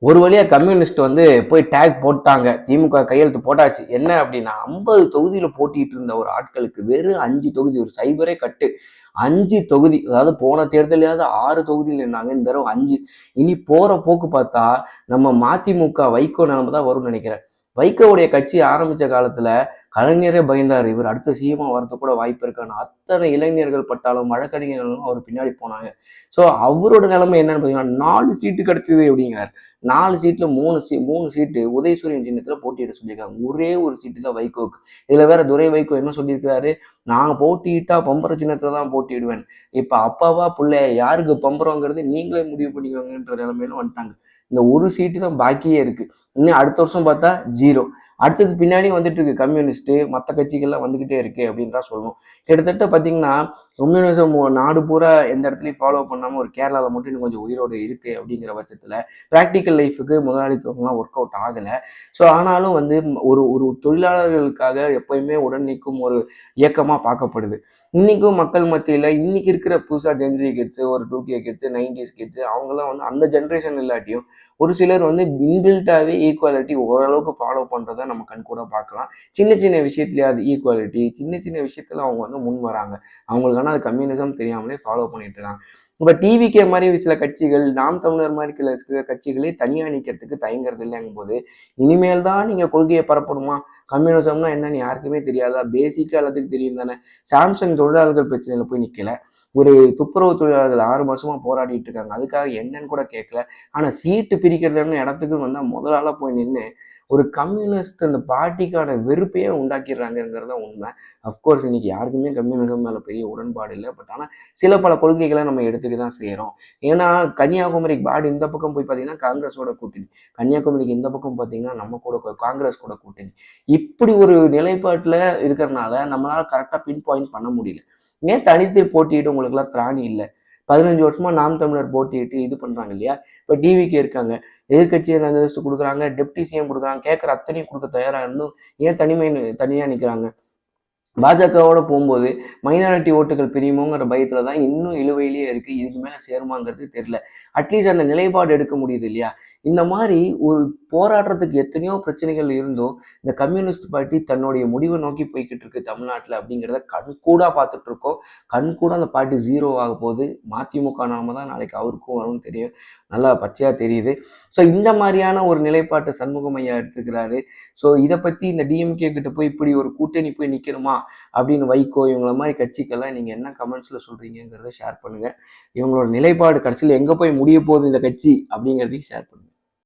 ஒரு வழியா கம்யூனிஸ்ட் வந்து போய் டேக் போட்டாங்க. திமுக கையெழுத்து போட்டாச்சு. என்ன அப்படின்னா 50 தொகுதியில போட்டிட்டு இருந்த ஒரு ஆட்களுக்கு வெறும் 5 தொகுதி, ஒரு சைபரே கட்டு. 5 தொகுதி, அதாவது போன தேர்தலையாவது 6 தொகுதியில் நின்னாங்க, இந்த தடவை 5. இனி போற போக்கு பார்த்தா நம்ம மதிமுக வைகோ நிலைமை தான் வரும்னு நினைக்கிறேன். வைகோவுடைய கட்சி ஆரம்பிச்ச காலத்துல கலைஞரே பயந்தாரு, இவர் அடுத்த சிஎம்மா வரது கூட வாய்ப்பு இருக்கான்னு. அத்தனை இளைஞர்கள் பட்டாலும் வழக்கறிஞர்களும் அவர் பின்னாடி போனாங்க. ஸோ அவரோட நிலைமை என்னன்னு பார்த்தீங்கன்னா 4 சீட்டு கிடைச்சது அப்படிங்கிறார். 4 சீட்ல 3 சீட்டு உதயசூரியன் சின்னத்துல போட்டியிட சொல்லியிருக்காங்க. ஒரே ஒரு சீட்டு தான் வைகோக்கு. இதுல வேற துரை வைகோ என்ன சொல்லியிருக்கிறாரு, நான் போட்டியிட்டா பம்பர சின்னத்துல தான் போட்டியிடுவேன். இப்ப அப்பாவா பிள்ளைய யாருக்கு பம்பரங்கிறது நீங்களே முடிவு பண்ணிக்கோங்கன்ற நிலைமையில வந்துட்டாங்க. இந்த ஒரு சீட்டு தான் பாக்கியே இருக்கு. இன்னும் அடுத்த வருஷம் பார்த்தா 0. அடுத்தது பின்னாடி வந்துட்டு இருக்கு கம்யூனிஸ்ட், மற்ற கட்சிகள்லாம் வந்துகிட்டே இருக்கு அப்படின்னு தான் சொல்லணும். கிட்டத்தட்ட பார்த்தீங்கன்னா கம்யூனிசம் நாடு பூரா எந்த இடத்துலையும் ஃபாலோ பண்ணாம ஒரு கேரளாவில் மட்டும் இன்னும் கொஞ்சம் உயிரோடு இருக்கு அப்படிங்கிற பட்சத்தில் ப்ராக்டிக்கல் லைஃபுக்கு முதலாளித்துவம்லாம் ஒர்க் அவுட் ஆகலை. ஸோ ஆனாலும் வந்து ஒரு ஒரு தொழிலாளர்களுக்காக எப்பயுமே உடன் நிற்கும் ஒரு இயக்கமாக பார்க்கப்படுது. இன்னைக்கும் மக்கள் மத்தியில் இன்னைக்கு இருக்கிற புதுசாக ஜென்சி கிட்ஸு, ஒரு 2K கிட்ஸு, 90s கிட்ஸு, அவங்களாம் வந்து அந்த ஜென்ரேஷன் இல்லாட்டியும் ஒரு சிலர் வந்து இன்பில்ட்டாகவே ஈக்குவாலிட்டி ஓரளவுக்கு ஃபாலோ பண்ணுறதை நம்ம கண் கூட பார்க்கலாம். சின்ன சின்ன விஷயத்துலேயே அது ஈக்குவாலிட்டி, சின்ன சின்ன விஷயத்தில் அவங்க வந்து முன் வராங்க. அவங்களுக்கான அது கம்யூனிசம் தெரியாமலே ஃபாலோ பண்ணிட்டு இருக்காங்க. இப்போ டிவிகே மாதிரி சில கட்சிகள், நாம் தமிழர் மாதிரி சில கட்சிகளே தனியாக நிற்கிறதுக்கு தயங்குறது இல்லைங்கும் போது, இனிமேல் தான் நீங்கள் கொள்கையை பரப்பணுமா? கம்யூனிசம்னா என்னன்னு யாருக்குமே தெரியாதா? பேசிக்காக எல்லாத்துக்கும் தெரியும் தானே. சாம்சங் தொழிலாளர்கள் பிரச்சனையில் போய் நிற்கல, ஒரு துப்புரவு தொழிலாளர்கள் 6 மாசமா போராடிட்டு இருக்காங்க, அதுக்காக என்னன்னு கூட கேட்கல. ஆனால் சீட்டு பிரிக்கிறதுன்னு இடத்துக்கு வந்தால் முதலாள போய் நின்று ஒரு கம்யூனிஸ்ட் அந்த பார்ட்டிக்கான வெறுப்பையே உண்டாக்கிடுறாங்கிறத உண்மை. அஃப்கோர்ஸ் இன்னைக்கு யாருக்குமே கம்யூனிசம் மேலே பெரிய உடன்பாடு இல்லை. பட் ஆனால் சில பல கொள்கைகளை நம்ம எடுத்துக்க தான் செய்கிறோம். ஏன்னா கன்னியாகுமரிக்கு பாடு இந்த பக்கம் போய் பார்த்தீங்கன்னா காங்கிரஸோட கூட்டணி, கன்னியாகுமரிக்கு இந்த பக்கம் பார்த்தீங்கன்னா நம்ம கூட காங்கிரஸ் கூட கூட்டணி. இப்படி ஒரு நிலைப்பாட்டில் இருக்கிறனால நம்மளால கரெக்டாக பின் பாயிண்ட் பண்ண முடியல. ஏன் தனித்து போட்டிட்டு உங்களுக்குலாம் திராணி இல்லை? 15 வருஷமா நாம் தமிழர் போட்டிட்டு இது பண்றாங்க இல்லையா? இப்போ டிவிக்கு இருக்காங்க, எதிர்கட்சியை அந்தஸ்து கொடுக்குறாங்க, டெப்டி சிஎம் கொடுக்குறாங்க, கேட்குற அத்தனையும் கொடுக்க தயாரா இருந்தும் ஏன் தனியா நிற்கிறாங்க? பாஜகவோட போகும்போது மைனாரிட்டி ஓட்டுகள் பிரியுமோங்கிற பயத்துல தான் இன்னும் இழுவையிலேயே இருக்கு. இதுக்கு மேல சேருமாங்கிறது தெரியல. அட்லீஸ்ட் அந்த நிலைப்பாடு எடுக்க முடியுது இல்லையா? இந்த மாதிரி ஒரு போராடுறதுக்கு எத்தனையோ பிரச்சனைகள் இருந்தும் இந்த கம்யூனிஸ்ட் பார்ட்டி தன்னுடைய முடிவை நோக்கி போய்கிட்டு இருக்கு தமிழ்நாட்டில் அப்படிங்கிறத கண்கூடா பார்த்துட்டு இருக்கோம். கண்கூட அந்த பார்ட்டி 0 ஆக போகுது. மதிமுக நாம தான் நாளைக்கு அவருக்கும் வரும்னு தெரியும், நல்லா பச்சையா தெரியுது. ஸோ இந்த மாதிரியான ஒரு நிலைப்பாட்டு சண்முகம் ஐயா எடுத்துக்கிறாரு. ஸோ இதை பத்தி இந்த டிஎம்கே கிட்ட போய் இப்படி ஒரு கூட்டணி போய் நிற்கணுமா அப்படின்னு வைகோ இவங்கள மாதிரி கட்சிக்கெல்லாம் நீங்கள் என்ன கமெண்ட்ஸில் சொல்கிறீங்கிறத ஷேர் பண்ணுங்கள். இவங்களோட நிலைப்பாடு கடைசியில் எங்கே போய் முடிய போகுது இந்த கட்சி அப்படிங்கிறதையும் ஷேர் பண்ணுங்கள்.